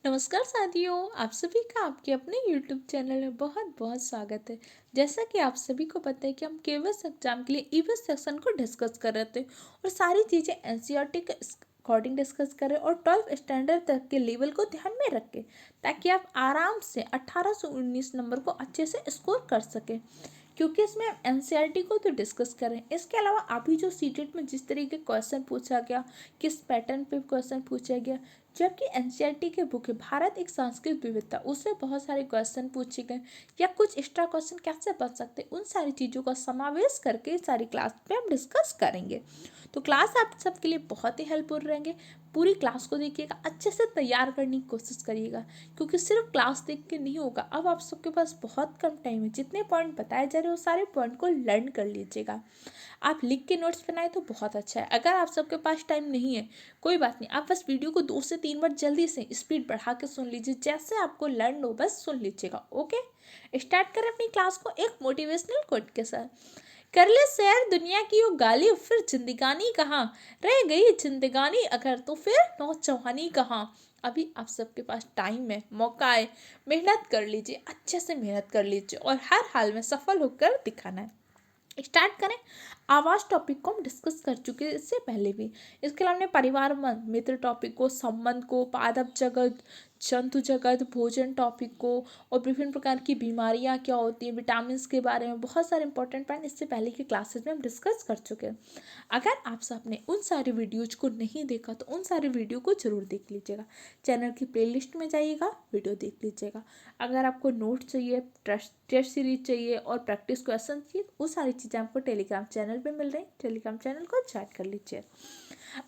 नमस्कार साथियों, आप सभी का आपके अपने YouTube चैनल में बहुत बहुत स्वागत है। जैसा कि आप सभी को पता है कि हम केवीएस एग्जाम के लिए ईवीएस सेक्शन को डिस्कस कर रहे थे और सारी चीज़ें एनसीईआरटी के अकॉर्डिंग डिस्कस करें और 12th स्टैंडर्ड तक के लेवल को ध्यान में रखें ताकि आप आराम से 18 से 19 नंबर को अच्छे से स्कोर कर सकें। क्योंकि इसमें हम एनसीईआरटी को तो डिस्कस करें, इसके अलावा अभी जो सीटेट में जिस तरीके क्वेश्चन पूछा गया, किस पैटर्न पे क्वेश्चन पूछा गया, जबकि एनसीईआरटी के बुक है भारत एक सांस्कृतिक विविधता, उससे बहुत सारे क्वेश्चन पूछे गए या कुछ एक्स्ट्रा क्वेश्चन कैसे बन सकते हैं, उन सारी चीज़ों का समावेश करके सारी क्लास पे हम डिस्कस करेंगे। तो क्लास आप सबके लिए बहुत ही हेल्पफुल रहेंगे। पूरी क्लास को देखिएगा, अच्छे से तैयार करने की कोशिश करिएगा, क्योंकि सिर्फ क्लास देख के नहीं होगा। अब आप सबके पास बहुत कम टाइम है, जितने पॉइंट बताए जा रहे हैं वो सारे पॉइंट को लर्न कर लीजिएगा। आप लिख के नोट्स बनाए तो बहुत अच्छा है। अगर आप सबके पास टाइम नहीं है, कोई बात नहीं, आप बस वीडियो को 2 से 3 बार जल्दी से स्पीड बढ़ा के सुन लीजिए, जैसे आपको लर्न हो बस सुन लीजिएगा। ओके, स्टार्ट करें अपनी क्लास को एक मोटिवेशनल कोट के साथ। कर ले सैर दुनिया की वो गाली, फिर जिंदगानी कहाँ रह गई जिंदगानी, अगर तो फिर नौजवानी कहाँ। अभी आप सबके पास टाइम है, मौका है, मेहनत कर लीजिए, अच्छे से मेहनत कर लीजिए और हर हाल में सफल होकर दिखाना है। स्टार्ट करें। आवाज़ टॉपिक को हम डिस्कस कर चुके हैं इससे पहले भी। इसके अलावा हमने परिवार मित्र टॉपिक को, संबंध को, पादप जगत, जंतु जगत, भोजन टॉपिक को और विभिन्न प्रकार की बीमारियां क्या होती हैं, विटामिन के बारे में बहुत सारे इंपॉर्टेंट पॉइंट इससे पहले की क्लासेस में हम डिस्कस कर चुके हैं। अगर आप सबने उन सारे वीडियोज को नहीं देखा तो उन सारे वीडियो को जरूर देख लीजिएगा। चैनल की प्लेलिस्ट में जाइएगा, वीडियो देख लीजिएगा। अगर आपको नोट चाहिए, टेस्ट सीरीज चाहिए और प्रैक्टिस क्वेश्चन चाहिए, वो सारी चीज़ें आपको टेलीग्राम चैनल पे मिल रही हैं। टेलीग्राम चैनल को ज्वाइन कर लीजिए।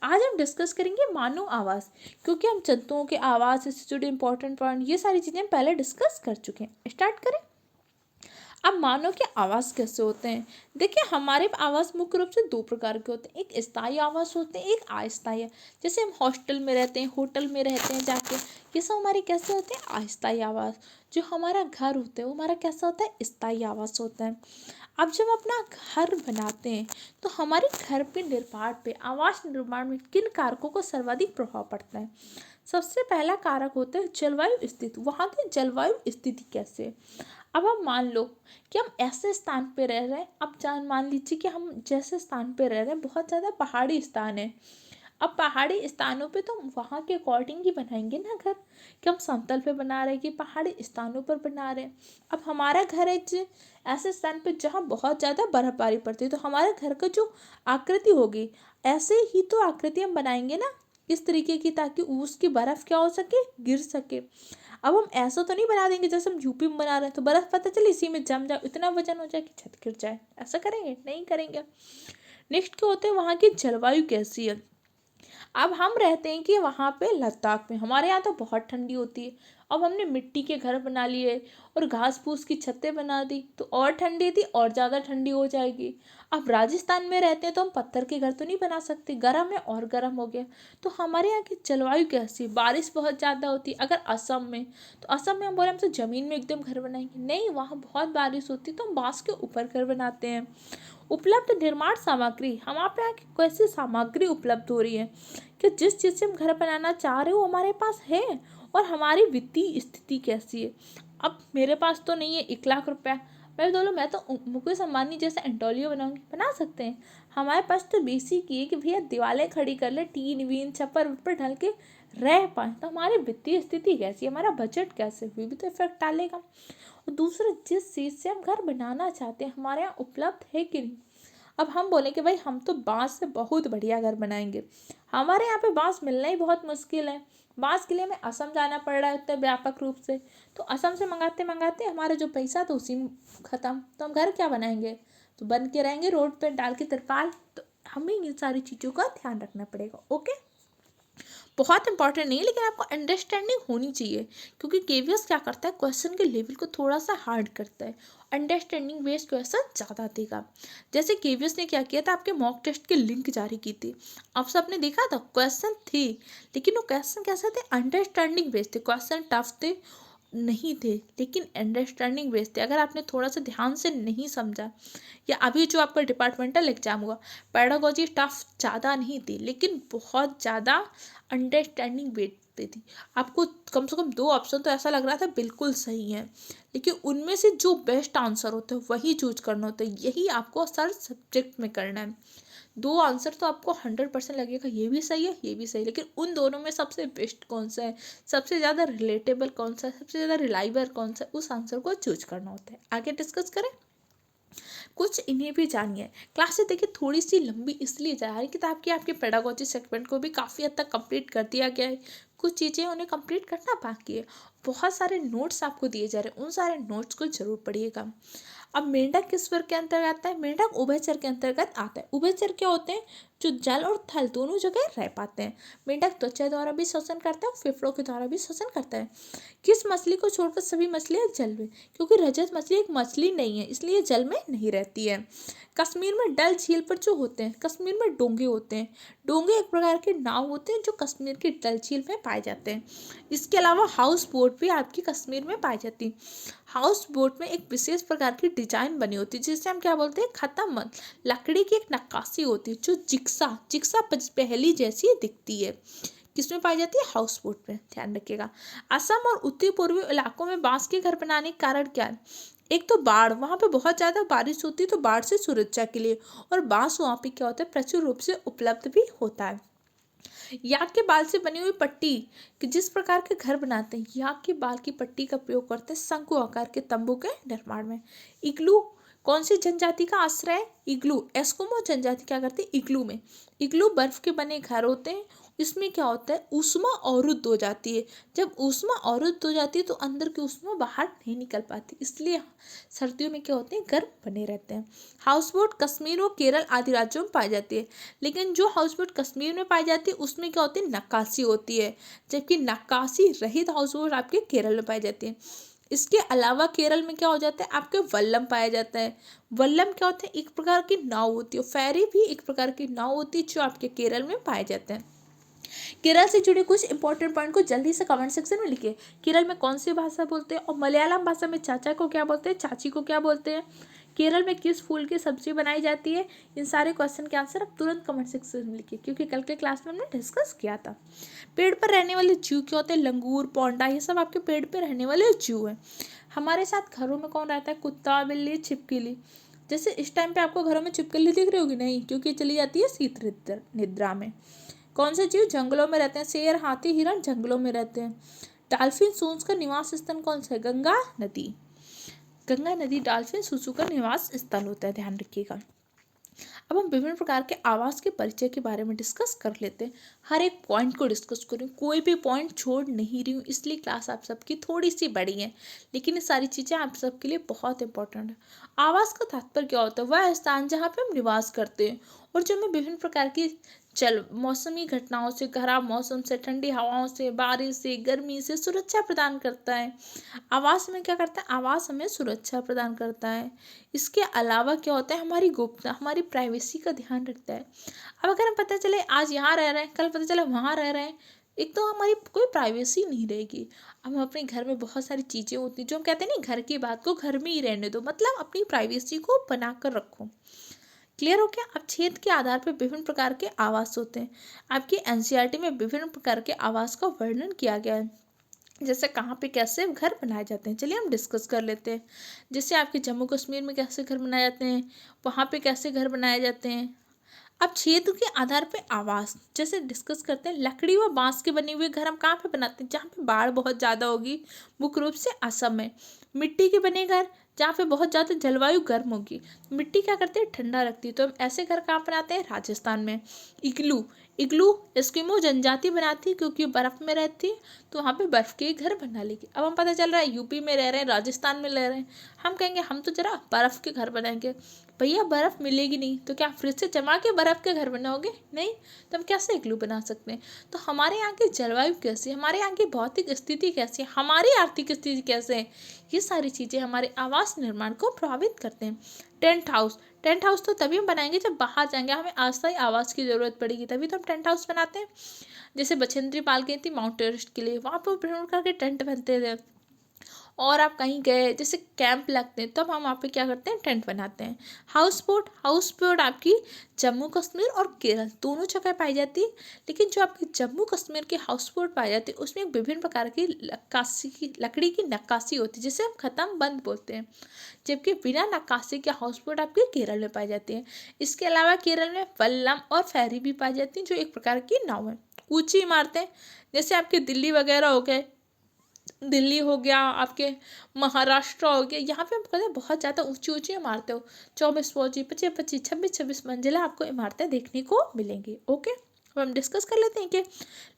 आज हम डिस्कस करेंगे मानव आवाज़, क्योंकि हम जंतुओं के आवाज़ से जुड़े इंपॉर्टेंट पॉइंट, ये सारी चीज़ें हम पहले डिस्कस कर चुके हैं। स्टार्ट करें। अब मानव के आवाज़ कैसे होते हैं? देखिए, हमारे आवाज़ मुख्य रूप से 2 प्रकार के होते हैं। एक स्थायी आवाज़ होते हैं, एक अस्थायी। जैसे हम हॉस्टल में रहते हैं, होटल में रहते हैं जाके, ये सब हमारी कैसे होते हैं? अस्थायी आवाज़। जो हमारा घर होता है वो हमारा कैसा होता है? स्थायी आवाज़ होता है। अब जब अपना घर बनाते हैं तो हमारे घर पे निर्माण पे, आवास निर्माण में किन कारकों को सर्वाधिक प्रभाव पड़ता है? सबसे पहला कारक होता है जलवायु स्थिति। वहाँ की जलवायु स्थिति कैसे है? अब हम मान लो कि हम ऐसे स्थान पे रह रहे हैं। अब जान मान लीजिए कि हम जैसे स्थान पे रह रहे हैं बहुत ज़्यादा पहाड़ी स्थान है। अब पहाड़ी स्थानों पे तो हम वहाँ के अकॉर्डिंग ही बनाएंगे ना घर, कि हम समतल पे बना रहे हैं कि पहाड़ी स्थानों पर बना रहे हैं। अब हमारा घर है जो ऐसे स्थान पे जहाँ बहुत ज़्यादा बर्फबारी पड़ती है, तो हमारे घर का जो आकृति होगी, ऐसे ही तो आकृति हम बनाएंगे ना, इस तरीके की, ताकि उसकी बर्फ़ क्या हो सके, गिर सके। अब हम ऐसा तो नहीं बना देंगे जैसे हम यूपी में बना रहे हैं तो बर्फ़ पता चले इसी में जम जाए, इतना वजन हो जाए कि छत गिर जाए। ऐसा करेंगे? नहीं करेंगे। नेक्स्ट क्या होते हैं, वहाँ की जलवायु कैसी है? अब हम रहते हैं कि वहाँ पे लद्दाख में, हमारे यहाँ तो बहुत ठंडी होती है। अब हमने मिट्टी के घर बना लिए और घास फूस की छतें बना दी तो और ठंडी थी और ज़्यादा ठंडी हो जाएगी। अब राजस्थान में रहते हैं तो हम पत्थर के घर तो नहीं बना सकते, गर्म है और गर्म हो गया। तो हमारे यहाँ की जलवायु कैसी है? बारिश बहुत ज़्यादा होती है। अगर असम में, तो असम में हम बोले हम तो ज़मीन में एकदम घर बनाएंगे, नहीं, वहाँ बहुत बारिश होती है तो हम बाँस के ऊपर घर बनाते हैं। उपलब्ध निर्माण सामग्री, हम आप यहाँ की कैसी सामग्री उपलब्ध हो रही है कि जिस चीज़ से हम घर बनाना चाह रहे हो हमारे पास है, और हमारी वित्तीय स्थिति कैसी है। अब मेरे पास तो नहीं है 1 लाख रुपया, मैं बोलूँ मैं तो मुकेश अंबानी जैसे एंटोलियो बनाऊंगी, बना सकते हैं। हमारे पास तो बेसिक ये कि भैया दीवारें खड़ी कर ले, टीन वीन छप्पर वप्पर ढल के रह पाए। तो हमारी वित्तीय स्थिति कैसी है, हमारा बजट कैसे, भी तो इफेक्ट डालेगा। और दूसरा, जिस चीज़ से हम घर बनाना चाहते हैं हमारे यहाँ उपलब्ध है कि नहीं। अब हम बोले कि भाई हम तो बांस से बहुत बढ़िया घर बनाएंगे, हमारे यहाँ पे बांस मिलना ही बहुत मुश्किल है। बांस के लिए हमें असम जाना पड़ रहा है इतने व्यापक रूप से, तो असम से मंगाते मंगाते हमारा जो पैसा था उसी में ख़त्म। तो हम घर क्या बनाएंगे? तो बन के रहेंगे रोड पे डाल के तिरपाल। तो हमें इन सारी चीज़ों का ध्यान रखना पड़ेगा। ओके, बहुत इंपॉर्टेंट नहीं है लेकिन आपको अंडरस्टैंडिंग होनी चाहिए, क्योंकि केवीएस क्या करता है, क्वेश्चन के लेवल को थोड़ा सा हार्ड करता है, अंडरस्टैंडिंग बेस्ड क्वेश्चन ज़्यादा देगा। जैसे केवीएस ने क्या किया था, आपके मॉक टेस्ट की लिंक जारी की थी, आप सबने देखा था, क्वेश्चन थे लेकिन वो क्वेश्चन कैसे थे, अंडरस्टैंडिंग बेस्ड थे। क्वेश्चन टफ थे नहीं थे लेकिन अंडरस्टैंडिंग बेस्ड थे। अगर आपने थोड़ा सा ध्यान से नहीं समझा, या अभी जो आपका डिपार्टमेंटल एग्जाम हुआ, पेडागोजी टफ ज़्यादा नहीं थी लेकिन बहुत ज़्यादा अंडरस्टैंडिंग सकती थी। आपको कम से कम 2 ऑप्शन तो ऐसा लग रहा था बिल्कुल सही है, लेकिन उनमें से जो बेस्ट आंसर होता है वही चूज करना होता है। यही आपको हर सब्जेक्ट में करना है। 2 आंसर तो आपको 100% लगेगा ये भी सही है, ये भी सही है, लेकिन उन दोनों में सबसे बेस्ट कौन सा है, सबसे ज़्यादा रिलेटेबल कौन सा है, सबसे ज़्यादा रिलायबल कौन सा है, उस आंसर को चूज करना होता है। आगे डिस्कस करें, कुछ इन्हें भी जानिए। क्लासेस देखिए थोड़ी सी लंबी इसलिए जा रही है, किताब की आपके पेडागोजी सेगमेंट को भी काफ़ी हद तक कंप्लीट कर दिया गया है, कुछ चीज़ें उन्हें कंप्लीट करना बाकी है। बहुत सारे नोट्स आपको दिए जा रहे हैं, उन सारे नोट्स को जरूर पढ़िएगा। अब मेंढक किस वर्ग के अंतर्गत आता है? मेंढक उभयचर के अंतर्गत आता है। उभयचर क्या होते हैं? जो जल और थल दोनों जगह रह पाते हैं। मेंढक त्वचा द्वारा भी श्वसन करता है और फेफड़ों के द्वारा भी श्वसन करता है। किस मछली को छोड़कर सभी मछलियां जल में? क्योंकि रजत मछली एक मछली नहीं है, इसलिए जल में नहीं रहती है। कश्मीर में डल झील पर जो होते हैं, कश्मीर में डोंगे होते हैं। डोंगे एक प्रकार के नाव होते हैं जो कश्मीर की डल झील में पाए जाते हैं। इसके अलावा हाउस बोट भी आपकी कश्मीर में पाई जाती है। हाउस बोट में एक विशेष प्रकार की डिजाइन बनी होती है जिसे हम क्या बोलते हैं? खत्म लकड़ी की एक नक्काशी होती है जो जिक्सा पहली जैसी दिखती है। किसमें पाई जाती है? हाउस बोट में, ध्यान रखिएगा। असम और उत्तरी पूर्वी इलाकों में बांस के घर बनाने का कारण क्या है? एक तो बाढ़, वहां पे बहुत ज्यादा बारिश होती है तो बाढ़ से सुरक्षा के लिए, और बांस वहां पे क्या होता है? प्रचुर रूप से उपलब्ध भी होता है। याक के बाल से बनी हुई पट्टी कि जिस प्रकार के घर बनाते हैं, याक के बाल की पट्टी का प्रयोग करते हैं शंकु आकार के तंबू के निर्माण में। इग्लू कौन सी जनजाति का आश्रय है? इग्लू एस्किमो जनजाति क्या करती है? इग्लू में, इग्लू बर्फ के बने घर होते हैं। इसमें क्या होता है? ऊष्मा अवरुद्ध हो जाती है। जब ऊष्मा अवरुद्ध हो जाती है तो अंदर की ऊष्मा बाहर नहीं निकल पाती, इसलिए सर्दियों में क्या होते हैं? गर्म बने रहते हैं। हाउस बोट कश्मीर और केरल आदि राज्यों में पाई जाती है, लेकिन जो हाउस बोट कश्मीर में पाई जाती है उसमें क्या होती है? नक्काशी होती है, जबकि नक्काशी रहित हाउस बोट आपके केरल में पाई जाती है। इसके अलावा केरल में क्या हो जाता है? आपके वल्लम पाया जाता है। वल्लम क्या होते हैं? एक प्रकार की नाव होती है। फेरी भी एक प्रकार की नाव होती है जो आपके केरल में पाए जाते हैं। केरल से जुड़े कुछ इंपॉर्टेंट पॉइंट को जल्दी से कमेंट सेक्शन में लिखिए। केरल में कौन सी भाषा बोलते हैं? और मलयालम भाषा में चाचा को क्या बोलते हैं? चाची को क्या बोलते हैं? केरल में किस फूल की सब्जी बनाई जाती है? इन सारे क्वेश्चन के आंसर आप तुरंत कमेंट सेक्शन में लिखिए, क्योंकि कल के क्लास में हमने डिस्कस किया था। पेड़ पर रहने वाले जीव क्या होते हैं? लंगूर, पौंडा, ये सब आपके पेड़ पर रहने वाले जीव हैं। हमारे साथ घरों में कौन रहता है? कुत्ता, बिल्ली, छिपकली। जैसे इस टाइम पे आपको घरों में छिपकली दिख रही होगी? नहीं, क्योंकि चली जाती है शीत निद्रा में। कौन से जीव जंगलों में रहते हैं? शेर, हाथी, हिरण जंगलों में रहते हैं। डॉल्फिन सूंस का निवास स्थल कौन सा है? गंगा नदी। गंगा नदी डॉल्फिन सूसू का निवास स्थल होता है, ध्यान रखिएगा। अब हम विभिन्न प्रकार के आवास के परिचय के बारे में डिस्कस कर लेते हैं। हर एक पॉइंट को डिस्कस करूँ, कोई भी पॉइंट छोड़ नहीं रही हूँ, इसलिए क्लास आप सबकी थोड़ी सी बड़ी है, लेकिन ये सारी चीज़ें आप सबके लिए बहुत इंपॉर्टेंट है। आवास का तात्पर्य क्या होता है? वह स्थान जहाँ पे हम निवास करते हैं और जो हमें विभिन्न प्रकार की मौसमी घटनाओं से, खराब मौसम से, ठंडी हवाओं से, बारिश से, गर्मी से सुरक्षा प्रदान करता है। आवास में क्या करता है? आवास हमें सुरक्षा प्रदान करता है। इसके अलावा क्या होता है? हमारी गोपनीयता, हमारी प्राइवेसी का ध्यान रखता है। अब अगर हम पता चले आज यहाँ रह रहे हैं, कल पता चला वहाँ रह रहे हैं, एक तो हमारी कोई प्राइवेसी नहीं रहेगी। अब हम अपने घर में बहुत सारी चीज़ें होती हैं जो हम कहते हैं नहीं, घर की बात को घर में ही रहने दो, मतलब अपनी प्राइवेसी को बना कर रखो। क्लियर हो गया? अब क्षेत्र के आधार पर विभिन्न प्रकार के आवास होते हैं। आपकी एनसीईआरटी में विभिन्न प्रकार के आवास का वर्णन किया गया है, जैसे कहाँ पे कैसे घर बनाए जाते हैं। चलिए हम डिस्कस कर लेते हैं। जैसे आपके जम्मू कश्मीर में कैसे घर बनाए जाते हैं, वहाँ पे कैसे घर बनाए जाते हैं। अब क्षेत्र के आधार पे आवास जैसे डिस्कस करते हैं। लकड़ी व बांस के बने हुए घर हम कहाँ पे बनाते हैं? जहाँ पे बाढ़ बहुत ज़्यादा होगी, मुख्य रूप से असम में। मिट्टी के बने घर जहाँ पे बहुत ज़्यादा जलवायु गर्म होगी, मिट्टी क्या करती है? ठंडा रखती है, तो हम ऐसे घर कहाँ बनाते हैं? राजस्थान में। इग्लू, इग्लू एस्किमो जनजाति बनाती है क्योंकि बर्फ़ में रहती है, तो वहाँ पे बर्फ़ के घर बना लेगी। अब हम पता चल रहा है यूपी में रह रहे हैं, राजस्थान में रह रहे हैं, हम कहेंगे हम तो जरा बर्फ़ के घर बनाएंगे। भैया बर्फ़ मिलेगी नहीं तो क्या फ्रिज से जमा के बर्फ़ के घर बनाओगे? नहीं, तो हम कैसे इग्लू बना सकते हैं? तो हमारे यहाँ की जलवायु कैसी है, हमारे यहाँ की भौतिक स्थिति कैसी है, हमारी आर्थिक स्थिति कैसे है, ये सारी चीज़ें हमारे आवास निर्माण को प्रभावित करते हैं। टेंट हाउस, टेंट हाउस तो तभी हम बनाएंगे जब बाहर जाएंगे, हमें अस्थायी आवास की ज़रूरत पड़ेगी, तभी तो हम टेंट हाउस बनाते हैं। जैसे बछेंद्री पाल गई थी माउंट एवरेस्ट के लिए, वहाँ पर विभिन्न प्रकार के टेंट बनते थे। और आप कहीं गए जैसे कैंप लगते हैं तब हम वहाँ पे क्या करते हैं, टेंट बनाते हैं। हाउस बोट आपकी जम्मू कश्मीर और केरल दोनों जगह पाई जाती है। लेकिन जो आपकी जम्मू कश्मीर की हाउस बोट पाई जाती है उसमें विभिन्न प्रकार की लकड़ी की नक्काशी होती है जिसे हम खत्म बंद बोलते हैं। जबकि बिना नक्काशी के हाउस बोट आपके केरल में पाई जाती है। इसके अलावा केरल में वल्लम और फेरी भी पाई जाती हैं जो एक प्रकार की नाव है। ऊंची इमारतें जैसे आपके दिल्ली वगैरह हो गए, दिल्ली हो गया, आपके महाराष्ट्र हो गया, यहाँ पे हम कहते हैं बहुत ज़्यादा ऊंची ऊंची इमारतें हो, 24 25 25 26 26 मंजिला आपको इमारतें देखने को मिलेंगी। ओके, अब हम डिस्कस कर लेते हैं कि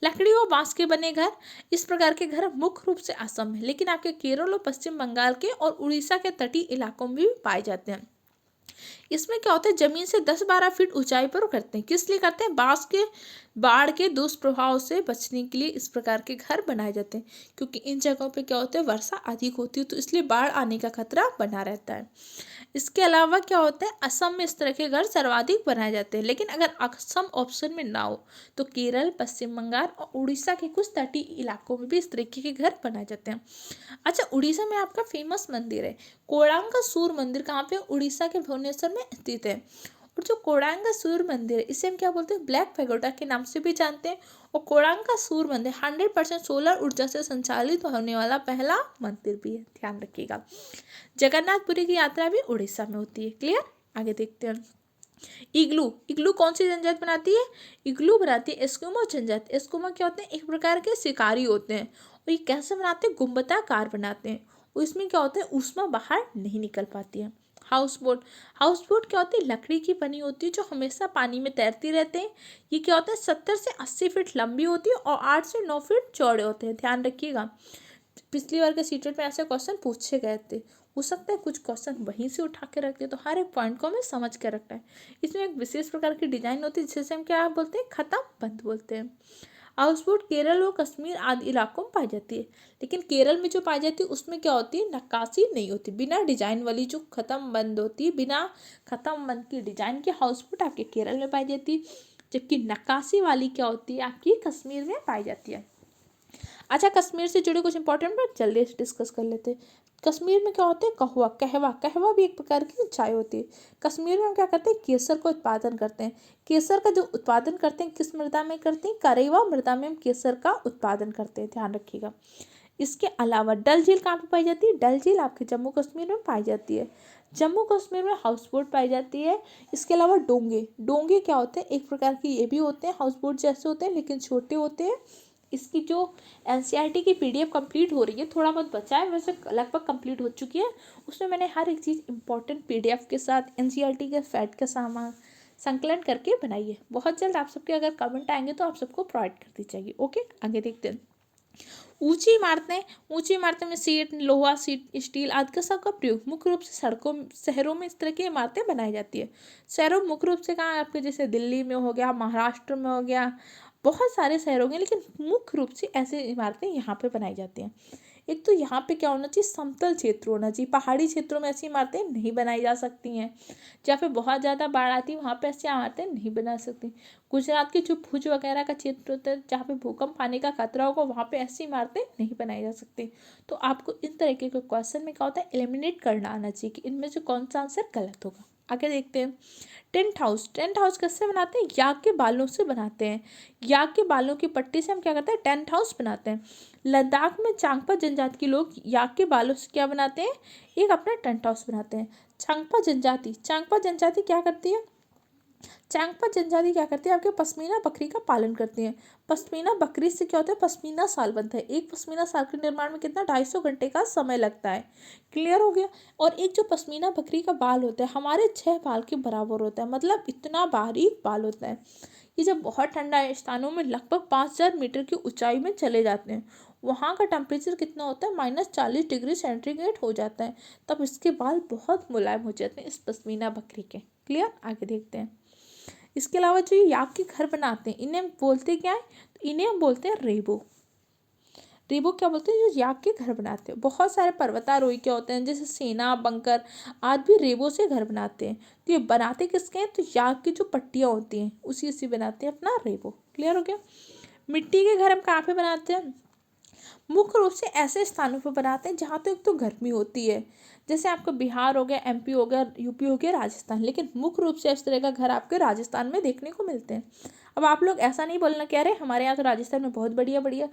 लकड़ी और बांस के बने घर, इस प्रकार के घर मुख्य रूप से असम में, लेकिन आपके केरल और पश्चिम बंगाल के और उड़ीसा के तटीय इलाकों में भी पाए जाते हैं। इसमें क्या होता है, जमीन से 10-12 फीट ऊंचाई पर करते हैं। किस लिए करते हैं, बांस के बाढ़ के दुष्प्रभाव से बचने के लिए इस प्रकार के घर बनाए जाते हैं, क्योंकि इन जगहों पे क्या होता है, वर्षा अधिक होती है तो इसलिए बाढ़ आने का खतरा बना रहता है। इसके अलावा क्या होता है, असम में इस तरह के घर सर्वाधिक बनाए जाते हैं। लेकिन अगर असम ऑप्शन में ना हो तो केरल, पश्चिम बंगाल और उड़ीसा के कुछ तटीय इलाकों में भी इस तरीके के घर बनाए जाते हैं। अच्छा, उड़ीसा में आपका फेमस मंदिर है कोडांगा सूर्य मंदिर, कहाँ पे, उड़ीसा के भुवनेश्वर में स्थित है। और जो कोडांगा सूर्य मंदिर है इसे हम क्या बोलते हैं, ब्लैक पैगोडा के नाम से भी जानते हैं। और कोडांगा सूर्य मंदिर 100% सोलर ऊर्जा से संचालित होने वाला पहला मंदिर भी है, ध्यान रखिएगा। जगन्नाथपुरी की यात्रा भी उड़ीसा में होती है। क्लियर, आगे देखते हैं। इग्लू कौन सी जनजाति बनाती है, इग्लू बनाती है एस्किमो जनजाति। एस्किमो क्या होते हैं, एक प्रकार के शिकारी होते हैं और ये कैसे बनाते हैं, गुंबदाकार बनाते हैं और इसमें क्या होता है, ऊष्मा बाहर नहीं निकल पाती है। हाउस बोट क्या होती है, लकड़ी की बनी होती है जो हमेशा पानी में तैरती रहते हैं। ये क्या होता है, 70 से 80 फीट लंबी होती है और 8 से 9 फीट चौड़े होते हैं, ध्यान रखिएगा। पिछली बार के सीटेट में ऐसे क्वेश्चन पूछे गए थे, हो सकता है कुछ क्वेश्चन वहीं से उठा के रखते, तो हर एक पॉइंट को हमें समझ के रखना है। इसमें एक विशेष प्रकार की डिजाइन होती है जिसे हम क्या बोलते हैं, खत्म बंद बोलते हैं। हाउसबोट केरल और कश्मीर आदि इलाकों में पाई जाती है। लेकिन केरल में जो पाई जाती है उसमें क्या होती है, नक्काशी नहीं होती, बिना डिजाइन वाली जो खत्म बंद होती है, बिना खत्म बंद की डिजाइन की हाउसबोट आपके केरल में पाई जाती है। जबकि नक्काशी वाली क्या होती है, आपकी कश्मीर में पाई जाती है। अच्छा, कश्मीर से जुड़े कुछ इंपॉर्टेंट बात जल्दी से डिस्कस कर लेते हैं। कश्मीर में क्या होते हैं, कहवा भी एक प्रकार की चाय होती है। कश्मीर में हम क्या करते हैं, केसर का उत्पादन करते हैं। केसर का जो उत्पादन करते हैं किस मृदा में करते हैं, करेवा मृदा में हम केसर का उत्पादन करते हैं, ध्यान रखिएगा। इसके अलावा डल झील कहाँ पे पाई जाती है, डल झील आपके जम्मू कश्मीर में पाई जाती है। जम्मू कश्मीर में हाउस बोट पाई जाती है। इसके अलावा डोंगे क्या होते हैं, एक प्रकार की ये भी होते हैं, हाउस बोट जैसे होते हैं लेकिन छोटे होते हैं। इसकी जो एनसीईआरटी की पीडीएफ कंप्लीट हो रही है, थोड़ा बहुत बचा है, वैसे लगभग कंप्लीट हो चुकी है। उसमें मैंने हर एक चीज़ इंपॉर्टेंट पीडीएफ के साथ एनसीईआरटी के फैक्ट के सामान संकलन करके बनाई है। बहुत जल्द आप सबके अगर कमेंट आएंगे तो आप सबको प्रोवाइड कर दी जाएगी। ओके, आगे देखते हैं। ऊंची इमारतें में सीट, लोहा, स्टील आदि का सबका प्रयोग मुख्य रूप से शहरों में इस तरह की इमारतें बनाई जाती है। शहरों मुख्य रूप से कहाँ, आपके जैसे दिल्ली में हो गया, महाराष्ट्र में हो गया, बहुत सारे शहर होंगे, लेकिन मुख्य रूप से ऐसे इमारतें यहाँ पे बनाई जाती हैं। एक तो यहाँ पे क्या होना चाहिए, समतल क्षेत्र होना चाहिए। पहाड़ी क्षेत्रों में ऐसी इमारतें नहीं बनाई जा सकती हैं। जहाँ पे बहुत ज़्यादा बाढ़ आती है वहाँ पे ऐसी इमारतें नहीं बना सकती। गुजरात के जो भुज वगैरह का क्षेत्र होता है जहाँ पे भूकंप आने का खतरा होगा वहाँ पे ऐसी इमारतें नहीं बनाई जा सकती। तो आपको इन तरीके के क्वेश्चन में क्या होता है, एलिमिनेट करना आना चाहिए कि इनमें से कौन सा आंसर गलत होगा। आगे देखते हैं। टेंट हाउस कैसे बनाते हैं, याक के बालों से बनाते हैं। याक के बालों की पट्टी से हम क्या करते हैं, टेंट हाउस बनाते हैं। लद्दाख में चांगपा जनजाति के लोग याक के बालों से क्या बनाते हैं, एक अपना टेंट हाउस बनाते हैं। चांगपा जनजाति क्या करती है, आपके पश्मीना बकरी का पालन करती है। पश्मीना बकरी से क्या होता है, पश्मीना शाल बनता है। एक पश्मीना शाल के निर्माण में कितना 250 घंटे का समय लगता है। क्लियर हो गया। और एक जो पश्मीना बकरी का बाल होता है हमारे 6 बाल के बराबर होता है, मतलब इतना बारीक बाल होता है। ये जब बहुत ठंडा स्थानों में लगभग 5000 मीटर की ऊंचाई में चले जाते हैं, वहाँ का टेम्परेचर कितना होता है, -40 डिग्री सेंटीग्रेड हो जाता है, तब इसके बाल बहुत मुलायम हो जाते हैं इस पश्मीना बकरी के। क्लियर, आगे देखते हैं। इसके अलावा जो ये याक के घर बनाते हैं इन्हें हम बोलते क्या है, तो इन्हें हम बोलते हैं रेबो क्या बोलते हैं, जो याक के घर बनाते हैं। बहुत सारे पर्वतारोही क्या होते हैं जैसे सेना, बंकर आदि भी रेबो से घर बनाते हैं। तो ये बनाते किसके हैं, तो याक की जो पट्टियाँ होती हैं उसी से बनाते हैं अपना रेबो। क्लियर हो गया। मिट्टी के घर हम कहाँ पे बनाते हैं, मुख्य रूप से ऐसे स्थानों पर बनाते हैं जहाँ तो एक तो गर्मी होती है, जैसे आपका बिहार हो गया, एमपी हो गया, यूपी हो गया, राजस्थान। लेकिन मुख्य रूप से इस तरह का घर आपके राजस्थान में देखने को मिलते हैं। अब आप लोग ऐसा नहीं बोलना कि अरे हमारे यहाँ तो राजस्थान में बहुत बढ़िया बढ़िया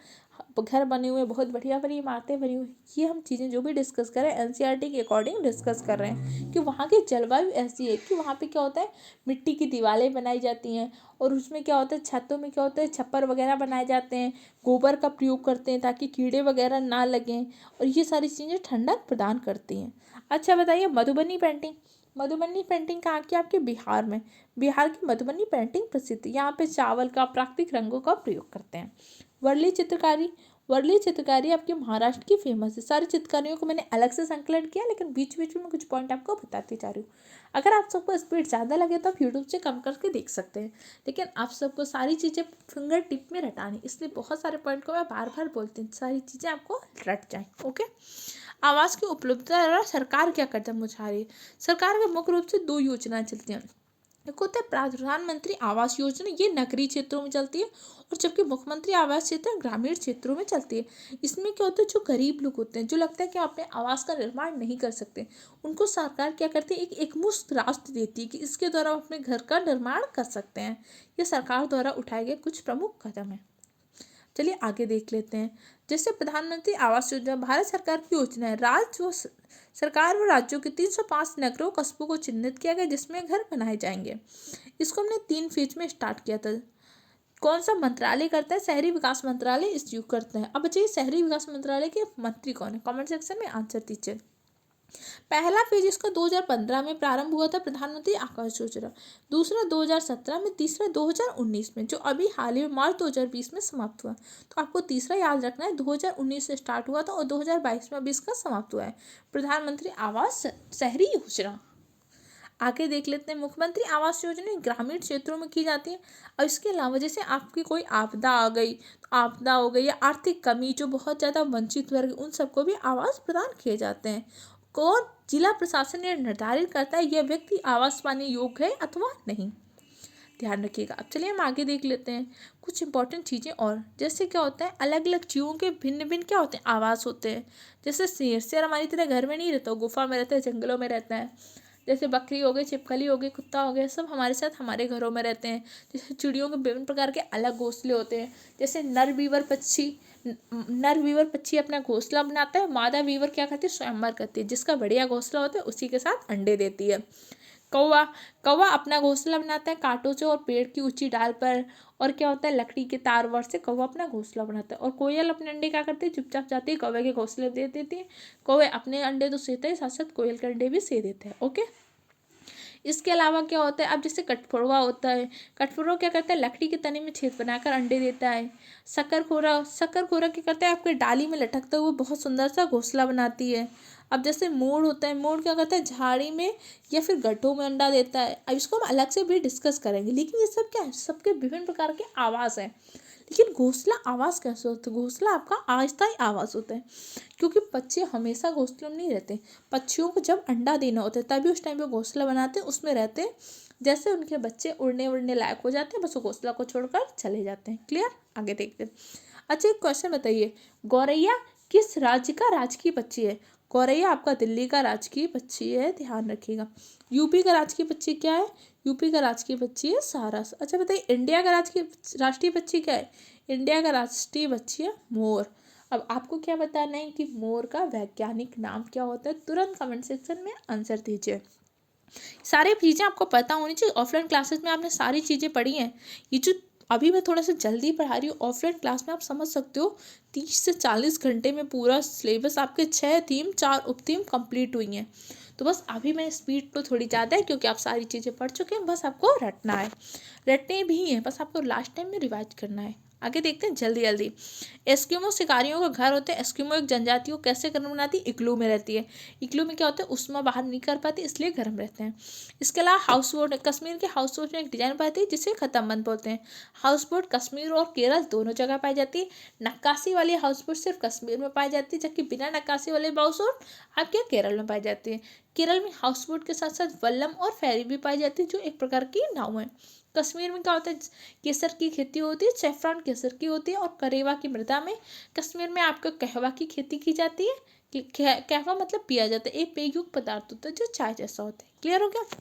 घर बने हुए, बहुत बढ़िया बढ़िया इमारतें बनी हुई। ये हम चीज़ें जो भी डिस्कस कर रहे हैं एनसीईआरटी के अकॉर्डिंग डिस्कस कर रहे हैं कि वहाँ की जलवायु ऐसी है कि वहाँ पे क्या होता है, मिट्टी की दीवारें बनाई जाती हैं और उसमें क्या होता है, छतों में क्या होता है, छप्पर वगैरह बनाए जाते हैं, गोबर का प्रयोग करते हैं ताकि कीड़े वगैरह ना लगें, और ये सारी चीज़ें ठंडक प्रदान करती हैं। अच्छा बताइए, मधुबनी पेंटिंग। मधुबनी पेंटिंग कहाँ की? आपके बिहार में। बिहार की मधुबनी पेंटिंग प्रसिद्ध है। यहाँ पे चावल का प्राकृतिक रंगों का प्रयोग करते हैं। वर्ली चित्रकारी। वर्ली चित्रकारी आपके महाराष्ट्र की फेमस है। सारी चित्रकारियों को मैंने अलग से संकलन किया, लेकिन बीच बीच में कुछ पॉइंट आपको बताती जा रही हूँ। अगर आप सबको स्पीड ज़्यादा लगे तो आप यूट्यूब से कम करके देख सकते हैं, लेकिन आप सबको सारी चीज़ें फिंगर टिप में रटानी, इसलिए बहुत सारे पॉइंट को मैं बार बार बोलती हूँ, सारी चीज़ें आपको रट जाएँ। ओके। आवास की उपलब्धता और सरकार क्या कदम उठा रही है? सरकार के मुख्य रूप से 2 योजनाएं चलती हैं। एक होता है प्रधानमंत्री आवास योजना, ये नगरीय क्षेत्रों में चलती है, और जबकि मुख्यमंत्री आवास क्षेत्र ग्रामीण क्षेत्रों में चलती है। इसमें क्या होता है, जो गरीब लोग होते हैं, जो लगता है कि अपने आवास का निर्माण नहीं कर सकते, उनको सरकार क्या करती है, एक मुश्त राशि देती है कि इसके द्वारा आप अपने घर का निर्माण कर सकते हैं। ये सरकार द्वारा उठाए गए कुछ प्रमुख कदम है। चलिए आगे देख लेते हैं। जैसे प्रधानमंत्री आवास योजना भारत सरकार की योजना है। राज्य व सरकार व राज्यों के 305 नगरों कस्बों को चिन्हित किया गया जिसमें घर बनाए जाएंगे। इसको हमने 3 फेज में स्टार्ट किया था। कौन सा मंत्रालय करता है? शहरी विकास मंत्रालय इस युग करता है। अब बच्चे, शहरी विकास मंत्रालय के मंत्री कौन है? कमेंट सेक्शन में आंसर दीजिए। पहला फेज इसका 2015 में प्रारंभ हुआ था, प्रधानमंत्री आवास योजना। दूसरा 2017 में, तीसरा 2019 में, जो अभी हाल ही में मार्च 2020 में समाप्त हुआ। तो आपको तीसरा याद रखना है, 2019 से स्टार्ट हुआ था और 2022 में अभी इसका समाप्त हुआ है, प्रधानमंत्री आवास शहरी योजना। आगे देख लेते हैं। मुख्यमंत्री आवास योजना ग्रामीण क्षेत्रों में की जाती है। और इसके अलावा जैसे आपकी कोई आपदा आ गई, तो आपदा हो गई, या आर्थिक कमी, जो बहुत ज़्यादा वंचित वर्ग, उन सबको भी आवास प्रदान किए जाते हैं। और जिला प्रशासन यह निर्धारित करता है यह व्यक्ति आवास पाने योग्य है अथवा नहीं। ध्यान रखिएगा। अब चलिए हम आगे देख लेते हैं कुछ इंपॉर्टेंट चीज़ें और। जैसे क्या होता है, अलग अलग जीवों के भिन्न भिन्न क्या होते हैं, आवास होते हैं। जैसे शेर, शेर हमारी तरह घर में नहीं रहता, गुफा में रहता है, जंगलों में रहता है। जैसे बकरी हो गई, छिपकली हो गई, कुत्ता हो गया, सब हमारे साथ हमारे घरों में रहते हैं। जैसे चिड़ियों के विभिन्न प्रकार के अलग घोंसले होते हैं। जैसे नर वीवर पक्षी अपना घोंसला बनाता है, मादा वीवर क्या करती है, स्वयंवर करती है। जिसका बढ़िया घोंसला होता है उसी के साथ अंडे देती है। कौवा कौवा अपना घोंसला बनाता है कांटों से और पेड़ की ऊंची डाल पर। और क्या होता है, लकड़ी के तार वार से कौवा अपना घोंसला बनाता है। और कोयल अपने अंडे क्या करती है, चुपचाप जाती है कौवे के घोंसले दे देती है। कौवे अपने अंडे तो सेते हैं, साथ साथ कोयल के अंडे भी से देते हैं। ओके। इसके अलावा क्या होता है, अब जैसे कठफोड़वा होता है, कठफोड़वा क्या करता है, लकड़ी के तने में छेद बनाकर अंडे देता है। शक्करखोरा क्या करता है, आपके डाली में लटकते हुए बहुत सुंदर सा घोंसला बनाती है। अब जैसे मोर होता है, मोर क्या करता है, झाड़ी में या फिर गड्ढों में अंडा देता है। अब इसको हम अलग से भी डिस्कस करेंगे, लेकिन ये सब क्या है, सबके विभिन्न प्रकार के आवास हैं। लेकिन घोंसला आवास कैसे होता है? घोंसला आपका अस्थायी आवास होता है, क्योंकि पक्षी हमेशा घोंसलों में नहीं रहते। पक्षियों को जब अंडा देना होता है तभी उस टाइम पे घोंसला बनाते हैं, उसमें रहते हैं। जैसे उनके बच्चे उड़ने लायक हो जाते हैं, बस वो घोंसला को छोड़कर चले जाते हैं। क्लियर? आगे देखते हैं। अच्छा, एक क्वेश्चन बताइए, गौरैया किस राज्य का राजकीय पक्षी है? गौरैया आपका दिल्ली का राजकीय पक्षी है, ध्यान रखिएगा। यूपी का राजकीय पक्षी क्या है? यूपी का राजकीय पक्षी है सारस। अच्छा बताइए, इंडिया का राष्ट्रीय पक्षी क्या है? इंडिया का राष्ट्रीय पक्षी है मोर। अब आपको क्या बताना है कि मोर का वैज्ञानिक नाम क्या होता है? तुरंत कमेंट सेक्शन में आंसर दीजिए। सारी चीज़ें आपको पता होनी चाहिए। ऑफलाइन क्लासेस में आपने सारी चीज़ें पढ़ी हैं। ये जो अभी मैं थोड़ा सा जल्दी पढ़ा रही हूँ, ऑफलाइन क्लास में आप समझ सकते हो 30 से 40 घंटे में पूरा सिलेबस, आपके 6 थीम 4 उप थीम कंप्लीट हुई हैं। तो बस अभी मैं स्पीड तो थोड़ी ज़्यादा है क्योंकि आप सारी चीज़ें पढ़ चुके हैं, बस आपको रटना है, रटने भी हैं, बस आपको लास्ट टाइम में रिवाइज करना है। आगे देखते हैं जल्दी जल्दी। एस्किमो शिकारियों का घर होता है। एस्किमो एक जनजाति को कैसे घर बनाती है? इग्लू में रहती है। इग्लू में क्या होता है, उष्मा बाहर नहीं कर पाती, इसलिए गर्म रहते हैं। इसके अलावा हाउस बोट, कश्मीर के हाउस बोट में एक डिजाइन पाती है जिसे खत्म बंद बोलते हैं। हाउस बोट कश्मीर और केरल दोनों जगह पाई जाती है। नक्काशी वाली हाउस बोट सिर्फ कश्मीर में पाई जाती है, जबकि बिना नक्काशी वाले हाउस बोट आपके केरल में पाई जाती है। केरल में हाउस बोट के साथ साथ वल्लम और फेरी भी पाई जाती है, जो एक प्रकार की नाव है। कश्मीर में क्या होता है, केसर की खेती होती है, सेफ्रॉन केसर की होती है। और करेवा की मृदा में कश्मीर में आपका कहवा की खेती की जाती है। कहवा मतलब पिया जाता है, एक पेययुक्त पदार्थ होता है जो चाय जैसा होता है। क्लियर हो गया।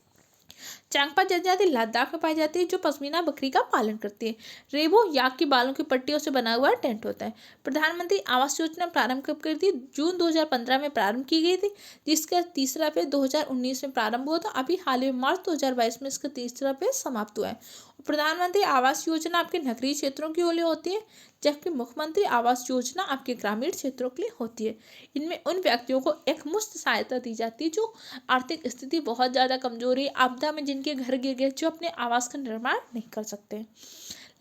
चांगपा जनजाति लद्दाख में पाई जाती है जो पश्मीना बकरी का पालन करती है। रेबो याक की बालों की पट्टियों से बना हुआ टेंट होता है। प्रधानमंत्री आवास योजना प्रारंभ कब करी थी? जून 2015 में प्रारंभ की गई थी, जिसका तीसरा फेज 2019 में प्रारंभ हुआ था। अभी हाल ही में मार्च 2022 में इसका तीसरा फेज समाप्त हुआ है। प्रधानमंत्री आवास योजना आपके नगरीय क्षेत्रों के लिए होती है, जबकि मुख्यमंत्री आवास योजना आपके ग्रामीण क्षेत्रों के लिए होती है। इनमें उन व्यक्तियों को एक मुफ्त सहायता दी जाती है जो आर्थिक स्थिति बहुत ज़्यादा कमजोर है, आपदा में जिनके घर गिर गए, जो अपने आवास का निर्माण नहीं कर सकते।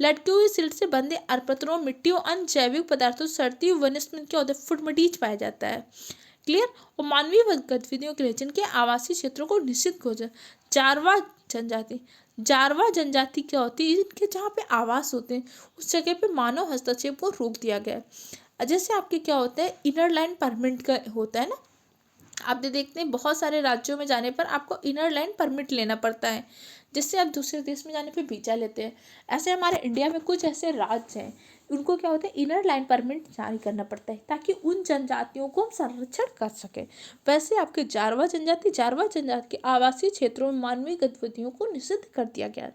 लटकी हुई सिल्ट से बंधे अरपत्रों, मिट्टियों, अन्य जैविक पदार्थों, सड़ती हुई वनस्पति क्या होता है? फुटमटीच पाया जाता है। क्लियर। और मानवीय गतिविधियों के लिए जिनके आवासीय क्षेत्रों को निश्चित हो जाए। जारवा जनजाति, जारवा जनजाति क्या होती है? इनके जहाँ पे आवास होते हैं उस जगह पे मानव हस्तक्षेप को रोक दिया गया है। जैसे आपके क्या होता है, इनर लाइन परमिट का होता है ना, आप देखते हैं बहुत सारे राज्यों में जाने पर आपको इनर लाइन परमिट लेना पड़ता है, जिससे आप दूसरे देश में जाने पर वीजा लेते हैं। ऐसे हमारे इंडिया में कुछ ऐसे राज्य हैं, उनको क्या होता है, इनर लाइन परमिट जारी करना पड़ता है ताकि उन जनजातियों को हम संरक्षण कर सकें। वैसे आपके जारवा जनजाति के आवासीय क्षेत्रों में मानवीय गतिविधियों को निषिद्ध कर दिया गया है।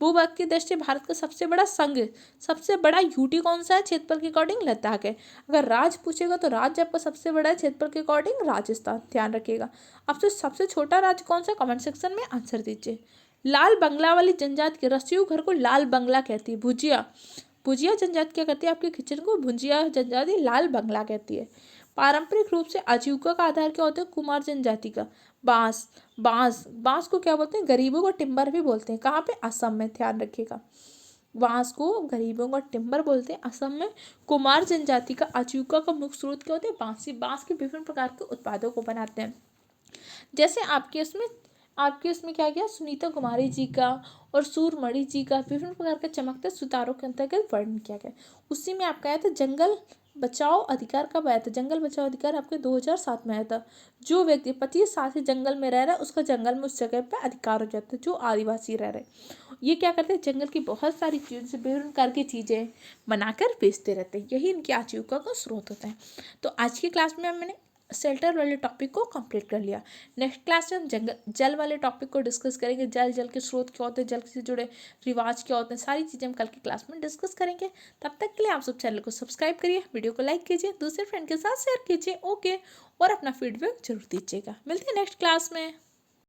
भूभाग की दृष्टि भारत का सबसे बड़ा संघ, सबसे बड़ा यूटी कौन सा है? क्षेत्रफल के अकॉर्डिंग लद्दाख है। अगर राज्य पूछेगा तो राज्य आपका सबसे बड़ा है क्षेत्रफल के अकॉर्डिंग राजस्थान, ध्यान रखिएगा। आपसे सबसे छोटा राज्य कौन सा? कमेंट सेक्शन में आंसर दीजिए। लाल बंगला वाली जनजाति के रसियू घर को लाल बंगला कहती है। भुजिया, भुजिया जनजाति क्या कहती है? आपके किचन को भुजिया जनजाति लाल बंगला कहती है। पारंपरिक रूप से आजीविका का आधार क्या होता है? कुमार जनजाति का बांस, बांस को क्या बोलते हैं? गरीबों को टिम्बर भी बोलते हैं। कहाँ पे? असम में, ध्यान रखिएगा। बांस को गरीबों का टिम्बर बोलते हैं असम में। कुमार जनजाति का आजीविका का मुख्य स्रोत क्या होते हैं? बांस के विभिन्न प्रकार के उत्पादों को बनाते हैं। जैसे आपके इसमें क्या किया? सुनीता कुमारी जी का और सूरमणि जी का विभिन्न प्रकार के चमकते सुतारों के अंतर्गत वर्णन किया गया। उसी में आपका आया था जंगल बचाओ अधिकार। कब आया था? जंगल बचाओ अधिकार आपके 2007 में आया था। जो व्यक्ति 25 साल से जंगल में रह रहा है उसका जंगल में उस जगह पे अधिकार हो जाता है, जो आदिवासी रह रहे। ये क्या करते हैं? जंगल की बहुत सारी चीज़ों से विभिन्न प्रकार की चीज़ें बनाकर बेचते रहते हैं, यही इनकी आजीविका का स्रोत होता है। तो आज की क्लास में मैंने शेल्टर वाले टॉपिक को कंप्लीट कर लिया। नेक्स्ट क्लास में हम जल वाले टॉपिक को डिस्कस करेंगे। जल के स्रोत क्या होते हैं, जल से जुड़े रिवाज क्या होते हैं, सारी चीज़ें हम कल की क्लास में डिस्कस करेंगे। तब तक के लिए आप सब चैनल को सब्सक्राइब करिए, वीडियो को लाइक कीजिए, दूसरे फ्रेंड के साथ शेयर कीजिए। ओके, और अपना फीडबैक जरूर दीजिएगा। मिलते हैं नेक्स्ट क्लास में।